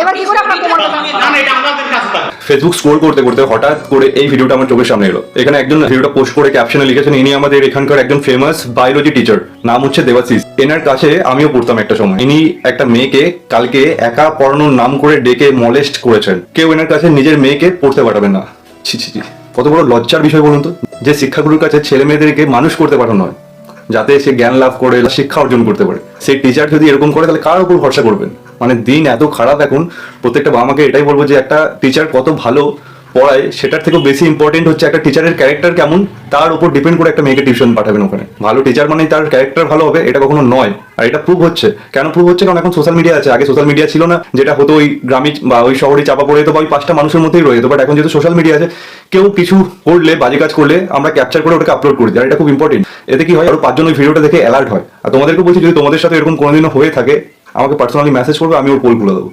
এবার কি করে আপনার প্রমাণ করবেন? না না, এটা আমাদের কাছে থাকে। ফেসবুক স্ক্রোল করতে করতে হঠাৎ করে এই ভিডিওটা আমার চোখের সামনে এলো। এখানে একজন ভিডিওটা পোস্ট করে ক্যাপশনে লিখেছেন ইনি আমাদের এখানকার একজন ফেমাস বায়োলজি টিচার, নাম হচ্ছে দেবাশিস। এনার কাছে আমিও পড়তাম একটা সময়। ইনি একটা মেয়েকে কালকে একা পড়ানোর নাম করে ডেকে মলেস্ট করেছেন। কেউ এনার কাছে নিজের মেয়েকে পড়তে পাঠাবেন না। ছি ছি ছি, কত বড় লজ্জার বিষয় বলুন তো, যে শিক্ষাগুরুর কাছে ছেলে মেয়েদেরকে মানুষ করতে পাঠানো হয় যাতে সে জ্ঞান লাভ করে শিক্ষা অর্জন করতে পারে, সেই টিচার যদি এরকম করে তাহলে কার উপর ভরসা করবেন? মানে দিন এত খারাপ এখন, প্রত্যেকটা বাবা মাকে এটাই বলবো যে একটা টিচার কত ভালো পড়ায় সেটার থেকেও বেশি ইম্পর্টেন্ট হচ্ছে একটা টিচারের ক্যারেক্টার কেমন, তার উপর ডিপেন্ড করে একটা মেয়েকে টিউশন পাঠাবেন ওখানে। ভালো টিচার মানে তার ক্যারেক্টার ভালো হবে এটা কখনো নয়। আর এটা প্রুভ হচ্ছে, কেন প্রুভ হচ্ছে? কারণ এখন সোশ্যাল মিডিয়া আছে। আগে সোশ্যাল মিডিয়া ছিল না, যেটা হতো ওই গ্রামে বা ওই শহরে চাপা পড়ে যেত বা ওই 5টা মানুষের মধ্যেই রয়ে যেত। বাট এখন যেহেতু সোশ্যাল মিডিয়া আছে, কেউ কিছু করলে, বাজে কাজ করলে আমরা ক্যাপচার করে ওটাকে আপলোড করে দিই। আর এটা খুব ইম্পর্টেন্ট। এতে কি হয়, আরো 5 জন ওই ভিডিওটা দেখে অ্যালার্ট হয়। আর তোমাদেরকে বলছি, যদি তোমাদের সাথে এরকম কোনোদিনও হয়ে থাকে আমাকে পার্সোনালি মেসেজ করবে, আমি ওর পোল খুলে দেবো।